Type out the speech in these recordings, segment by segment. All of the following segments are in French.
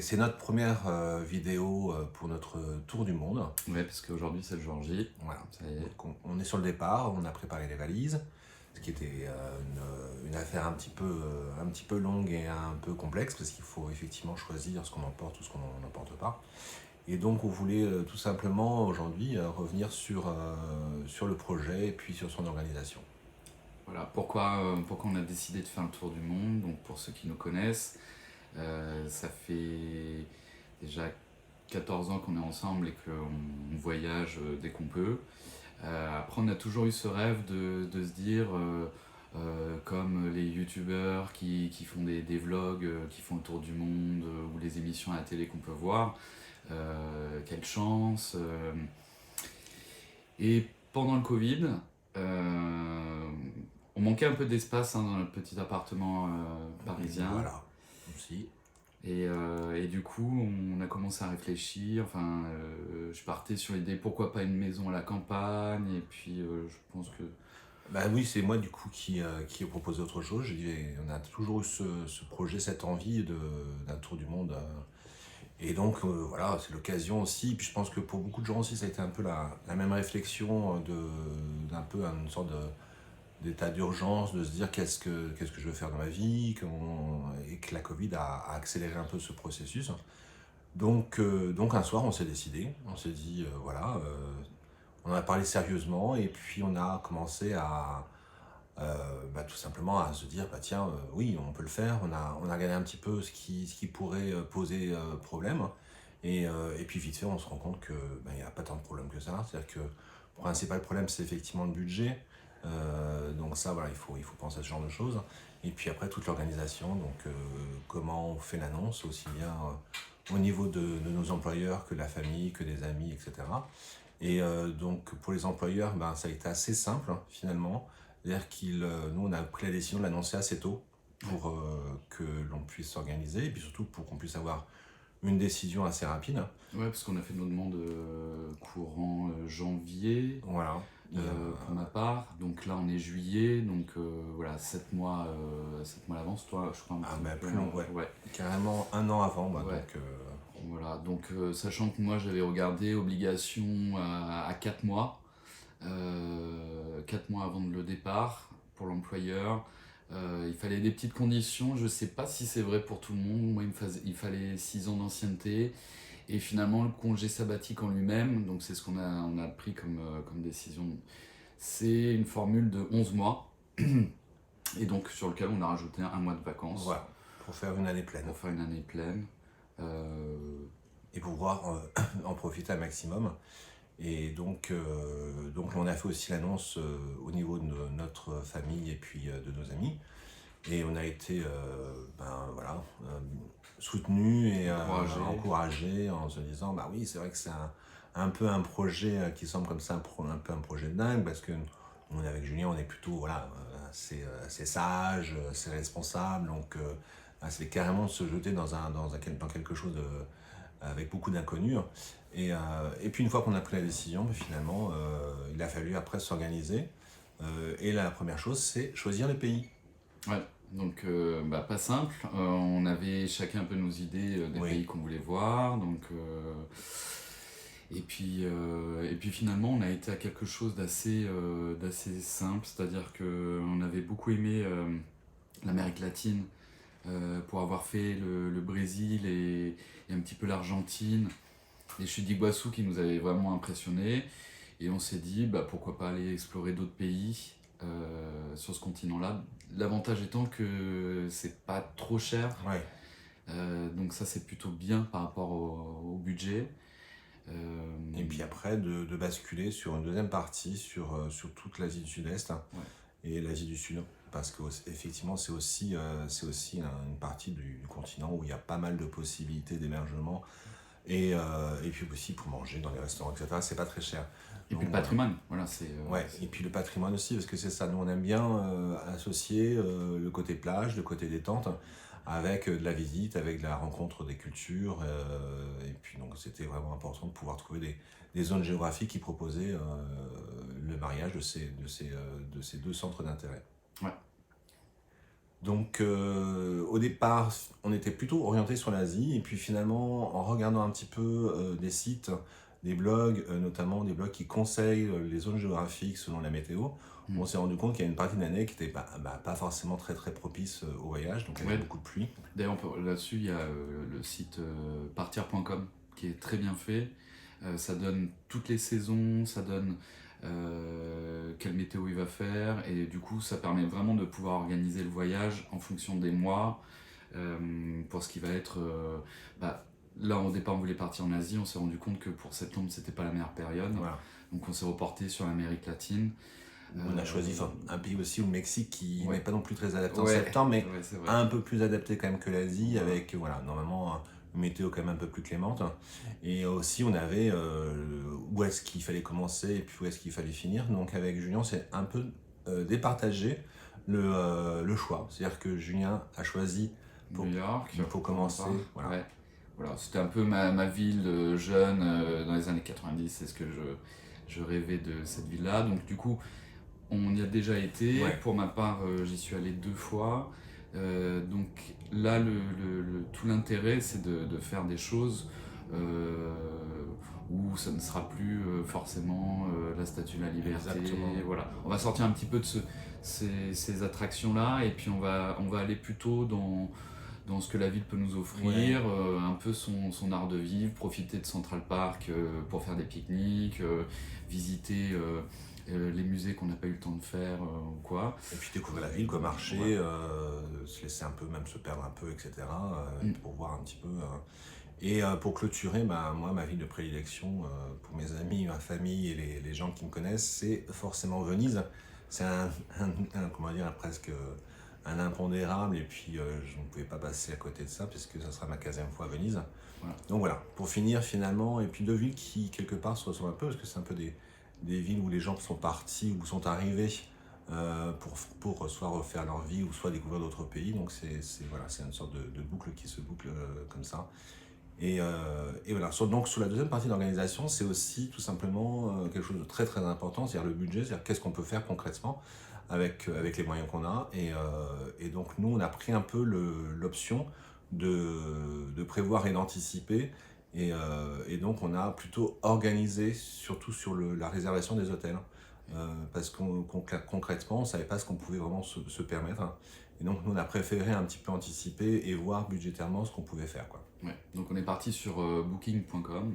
C'est notre première vidéo pour notre tour du monde. Ouais, parce qu'aujourd'hui c'est le jour J. Voilà. Ça y est. Donc on est sur le départ, on a préparé les valises, ce qui était une affaire un petit peu longue et un peu complexe, parce qu'il faut effectivement choisir ce qu'on emporte ou ce qu'on n'emporte pas. Et donc on voulait tout simplement aujourd'hui revenir sur le projet et puis sur son organisation. Voilà, pourquoi on a décidé de faire le tour du monde. Donc pour ceux qui nous connaissent, ça fait déjà 14 ans qu'on est ensemble et qu'on voyage dès qu'on peut. Après on a toujours eu ce rêve de se dire, comme les youtubeurs qui font des vlogs, qui font le tour du monde, ou les émissions à la télé qu'on peut voir, quelle chance. Et pendant le Covid, euh, on manquait un peu d'espace dans notre petit appartement parisien. Voilà, aussi. Et du coup, on a commencé à réfléchir. Enfin, je partais sur l'idée pourquoi pas une maison à la campagne. Et puis, je pense que. Bah oui, c'est moi du coup qui ai proposé autre chose. J'ai dit, on a toujours eu ce projet, cette envie d'un tour du monde. Et donc voilà, c'est l'occasion aussi. Puis je pense que pour beaucoup de gens aussi, ça a été un peu la même réflexion d'un peu une sorte d'état d'urgence, de se dire qu'est-ce que je veux faire dans ma vie, et que la Covid a accéléré un peu ce processus. Donc un soir, on s'est décidé, on s'est dit, voilà, on en a parlé sérieusement, et puis on a commencé tout simplement à se dire, bah tiens, oui, on peut le faire, on a regardé un petit peu ce qui pourrait poser problème, et puis vite fait, on se rend compte que il n'y a pas tant de problèmes que ça, c'est-à-dire que le principal problème, c'est effectivement le budget. Donc ça, voilà, il faut penser à ce genre de choses. Et puis après, toute l'organisation, donc comment on fait l'annonce, aussi bien au niveau de nos employeurs que de la famille, que des amis, etc. Et donc pour les employeurs, ça a été assez simple finalement. C'est-à-dire nous, on a pris la décision de l'annoncer assez tôt pour que l'on puisse s'organiser, et puis surtout pour qu'on puisse avoir une décision assez rapide. Ouais, parce qu'on a fait nos demandes courant janvier. Voilà. Pour ma part, donc là on est juillet, donc voilà, 7 mois, 7 mois à l'avance. Toi, je crois un petit peu Plus long, ouais. ouais. Carrément un an avant, Ouais. donc Voilà, donc sachant que moi j'avais regardé obligation à 4 mois, 4 mois avant le départ pour l'employeur. Il fallait des petites conditions, je sais pas si c'est vrai pour tout le monde. Moi il fallait 6 ans d'ancienneté, et finalement le congé sabbatique en lui-même, donc c'est ce on a pris comme décision, c'est une formule de 11 mois, et donc sur lequel on a rajouté un mois de vacances. voilà, pour faire une année pleine. Pour faire une année pleine. Et pouvoir en profiter un maximum. Et donc on a fait aussi l'annonce au niveau de notre famille et puis de nos amis. Et on a été voilà, soutenus et encouragés en se disant, bah oui, c'est vrai que c'est un peu un projet qui semble comme ça un peu un projet de dingue, parce que nous, avec Julien, on est plutôt voilà, assez sage, assez responsable, donc c'est carrément se jeter dans quelque chose avec beaucoup d'inconnus. Et puis une fois qu'on a pris la décision, finalement, il a fallu après s'organiser. Et la première chose, c'est choisir les pays. Ouais, donc pas simple. On avait chacun un peu nos idées des Oui. pays qu'on voulait voir. Donc, et puis finalement, on a été à quelque chose d'assez simple. C'est-à-dire qu'on avait beaucoup aimé l'Amérique latine, pour avoir fait le Brésil et un petit peu l'Argentine, les chutes d'Iguassou qui nous avaient vraiment impressionnés. Et on s'est dit, pourquoi pas aller explorer d'autres pays sur ce continent-là. L'avantage étant que c'est pas trop cher. Ouais. Donc ça, c'est plutôt bien par rapport au budget. Et puis après, de basculer sur une deuxième partie, sur toute l'Asie du Sud-Est, Ouais. et l'Asie du Sud. Parce qu'effectivement, c'est aussi une partie du continent où il y a pas mal de possibilités d'hébergement. Et puis aussi pour manger dans les restaurants, etc. C'est pas très cher. Et puis le patrimoine, voilà, ouais, et puis le patrimoine aussi, parce que c'est ça, nous on aime bien associer le côté plage, le côté détente, avec de la visite, avec de la rencontre des cultures, et puis donc c'était vraiment important de pouvoir trouver des zones géographiques qui proposaient le mariage de ces deux centres d'intérêt. Ouais. Donc au départ, on était plutôt orienté sur l'Asie, et puis finalement, en regardant un petit peu des sites, des blogs, notamment des blogs qui conseillent les zones géographiques selon la météo, Mm. on s'est rendu compte qu'il y a une partie de l'année qui n'était pas forcément très très propice au voyage, donc il y avait Ouais. beaucoup de pluie. D'ailleurs, là-dessus, il y a le site partir.com qui est très bien fait. Ça donne toutes les saisons, ça donne quelle météo il va faire, et du coup, ça permet vraiment de pouvoir organiser le voyage en fonction des mois. Pour ce qui va être. Bah, là, au départ, on voulait partir en Asie, on s'est rendu compte que pour septembre, c'était pas la meilleure période. Voilà. Donc, on s'est reporté sur l'Amérique latine. On a choisi un pays aussi, le Mexique, qui Ouais. n'est pas non plus très adapté en Ouais, septembre, mais ouais, c'est vrai. un peu plus adapté quand même que l'Asie, Voilà. avec voilà, normalement une météo quand même un peu plus clémente. Et aussi, on avait où est-ce qu'il fallait commencer et puis où est-ce qu'il fallait finir. Donc avec Julien, c'est un peu départagé le choix. C'est-à-dire que Julien a choisi New York, pour commencer. Voilà. Ouais. Voilà, c'était un peu ma ville jeune dans les années 90, c'est ce que je rêvais de cette ville-là. Donc du coup, on y a déjà été. Ouais. Pour ma part, j'y suis allé 2 fois. Donc là, tout l'intérêt, c'est de faire des choses où ça ne sera plus forcément la Statue de la Liberté. Exactement. Voilà. On va sortir un petit peu de ces attractions-là, et puis on va aller plutôt dans ce que la ville peut nous offrir, un peu son art de vivre, profiter de Central Park pour faire des pique-niques, visiter les musées qu'on n'a pas eu le temps de faire ou quoi. Et puis découvrir la ville, quoi, marcher, Ouais. se laisser un peu, même se perdre un peu, etc. Mm. Pour voir un petit peu. Et pour clôturer, moi, ma ville de prédilection, pour mes amis, ma famille et les gens qui me connaissent, c'est forcément Venise. C'est comment dire, presque un impondérable, et puis je ne pouvais pas passer à côté de ça, puisque ça sera ma 15e fois à Venise. Voilà. Donc voilà, pour finir finalement, et puis 2 villes qui quelque part se ressemblent un peu, parce que c'est un peu des villes où les gens sont partis ou sont arrivés pour soit refaire leur vie ou soit découvrir d'autres pays. Donc voilà, c'est une sorte de boucle qui se boucle comme ça. Et voilà, donc sur la deuxième partie d'organisation, c'est aussi tout simplement quelque chose de très très important, c'est-à-dire le budget, c'est-à-dire qu'est-ce qu'on peut faire concrètement avec les moyens qu'on a. Et donc nous, on a pris un peu l'option de prévoir et d'anticiper. Et donc on a plutôt organisé surtout sur la réservation des hôtels. Parce qu'on concrètement, on ne savait pas ce qu'on pouvait vraiment se permettre. Et donc nous, on a préféré un petit peu anticiper et voir budgétairement ce qu'on pouvait faire, quoi. Ouais. Donc on est parti sur booking.com,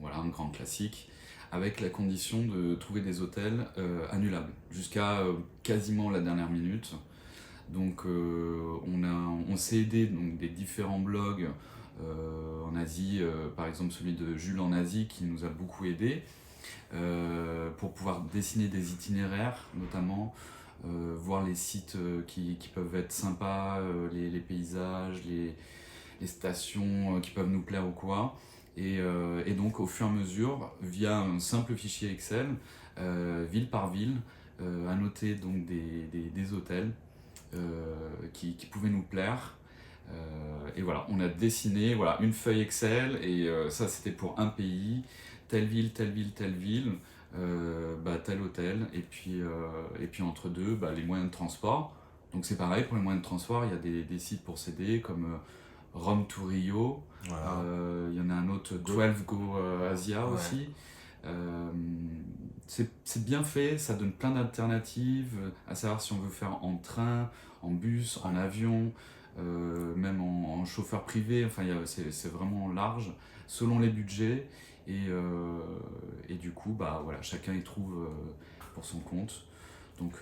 voilà, un grand classique, avec la condition de trouver des hôtels annulables, jusqu'à quasiment la dernière minute. Donc on s'est aidé donc, des différents blogs en Asie, par exemple celui de Jules en Asie qui nous a beaucoup aidé pour pouvoir dessiner des itinéraires notamment, voir les sites qui peuvent être sympas, les paysages, les stations qui peuvent nous plaire ou quoi. Et donc au fur et à mesure, via un simple fichier Excel, ville par ville, annoter donc des hôtels qui pouvaient nous plaire. Et voilà, on a dessiné voilà, une feuille Excel, et ça c'était pour un pays, telle ville, telle ville, telle ville, tel hôtel, et puis entre deux, les moyens de transport. Donc c'est pareil, pour les moyens de transport, il y a des sites pour s'aider, comme Rome to Rio, Voilà. il y en a un autre, 12 Go Asia Ouais. aussi. C'est bien fait, ça donne plein d'alternatives, à savoir si on veut faire en train, en bus, en avion, même en chauffeur privé, enfin c'est vraiment large, selon les budgets, et du coup, voilà, chacun y trouve pour son compte. Donc,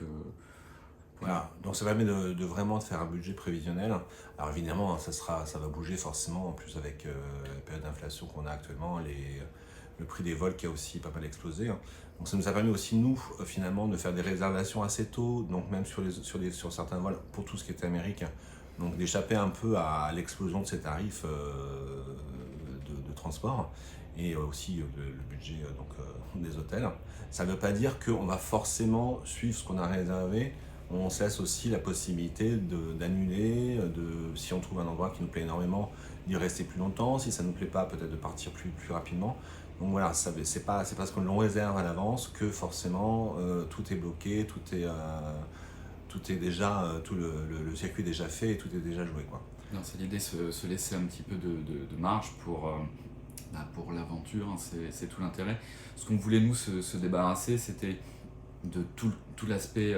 Voilà, donc ça permet de vraiment de faire un budget prévisionnel. Alors évidemment, ça va bouger forcément, en plus avec la période d'inflation qu'on a actuellement, le prix des vols qui a aussi pas mal explosé. Donc ça nous a permis aussi, nous, finalement, de faire des réservations assez tôt, donc même sur certains vols, pour tout ce qui était Amérique, donc d'échapper un peu à l'explosion de ces tarifs de transport, et aussi le budget des hôtels. Ça ne veut pas dire qu'on va forcément suivre ce qu'on a réservé. On se laisse aussi la possibilité d'annuler, si on trouve un endroit qui nous plaît énormément, d'y rester plus longtemps. Si ça ne nous plaît pas, peut-être de partir plus rapidement. Donc voilà, c'est pas parce qu'on l'on réserve à l'avance que forcément tout est bloqué, tout tout est déjà, tout le circuit est déjà fait et tout est déjà joué, quoi. Non, c'est l'idée, se laisser un petit peu de marge pour l'aventure, hein, c'est tout l'intérêt. Ce qu'on voulait nous se débarrasser, c'était de tout l'aspect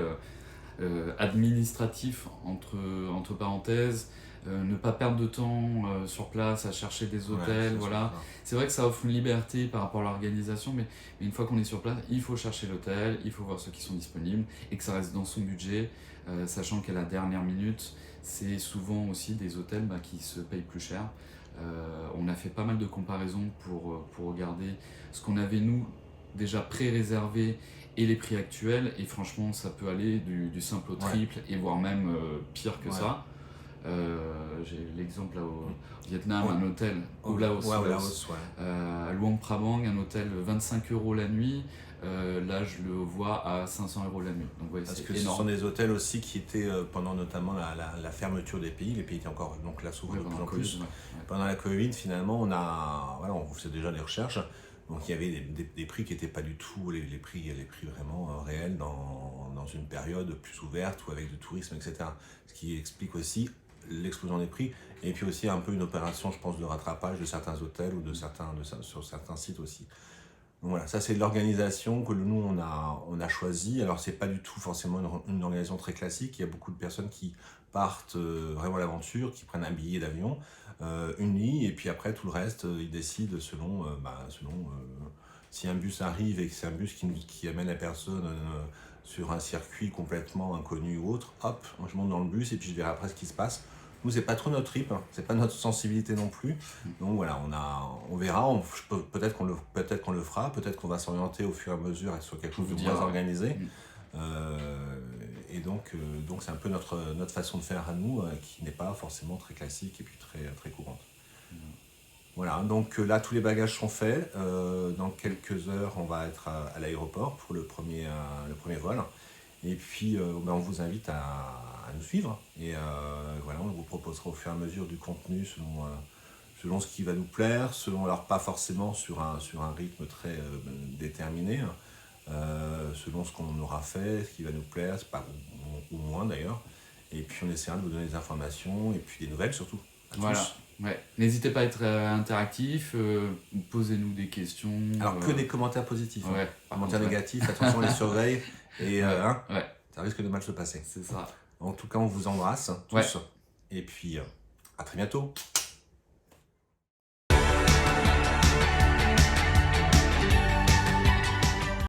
administratif, entre parenthèses, ne pas perdre de temps sur place à chercher des hôtels, c'est voilà. sûr. C'est vrai que ça offre une liberté par rapport à l'organisation, mais une fois qu'on est sur place, il faut chercher l'hôtel, il faut voir ceux qui sont disponibles et que ça reste dans son budget, sachant qu'à la dernière minute, c'est souvent aussi des hôtels qui se payent plus cher. On a fait pas mal de comparaisons pour regarder ce qu'on avait nous déjà pré-réservé et les prix actuels, et franchement ça peut aller du simple au triple et voire même pire que ça. J'ai l'exemple là au Vietnam, un hôtel au Laos, à Luang Prabang, un hôtel 25 € la nuit. Là je le vois à 500 € la nuit. Donc, Parce c'est que énorme. ce sont des hôtels aussi qui étaient pendant notamment la fermeture des pays. Les pays étaient encore donc là s'ouvrent de plus en plus. Pendant la Covid, finalement, on faisait déjà des recherches. Donc il y avait des prix qui n'étaient pas du tout les prix vraiment réels dans une période plus ouverte ou avec du tourisme, etc. Ce qui explique aussi l'explosion des prix. Et puis aussi un peu une opération, je pense, de rattrapage de certains hôtels ou sur certains sites aussi. Donc voilà, ça c'est de l'organisation que nous on a choisi. Alors c'est pas du tout forcément une organisation très classique. Il y a beaucoup de personnes qui partent vraiment à l'aventure, qui prennent un billet d'avion, une nuit, et puis après tout le reste, ils décident selon si un bus arrive et que c'est un bus qui amène la personne sur un circuit complètement inconnu ou autre, hop, moi je monte dans le bus et puis je verrai après ce qui se passe. Nous, c'est pas trop notre trip, hein. C'est pas notre sensibilité non plus. Donc voilà, on verra, peut-être qu'on le fera, peut-être qu'on va s'orienter au fur et à mesure sur quelque chose de moins organisé. Et donc c'est un peu notre façon de faire à nous, qui n'est pas forcément très classique et puis très, très courante. Voilà, donc là tous les bagages sont faits. Dans quelques heures, on va être à l'aéroport pour le premier vol. Et puis on vous invite à nous suivre. Et voilà, on vous proposera au fur et à mesure du contenu selon ce qui va nous plaire, alors pas forcément sur un rythme très déterminé, selon ce qu'on aura fait, ce qui va nous plaire, ou moins d'ailleurs. Et puis on essaiera de vous donner des informations et puis des nouvelles surtout. Voilà. Ouais. N'hésitez pas à être interactif, posez-nous des questions. Alors que des commentaires positifs. Ouais, commentaires négatifs, attention, on les surveille. Et ouais. Ça risque de mal se passer. C'est ça. En tout cas, on vous embrasse tous. Et puis, à très bientôt.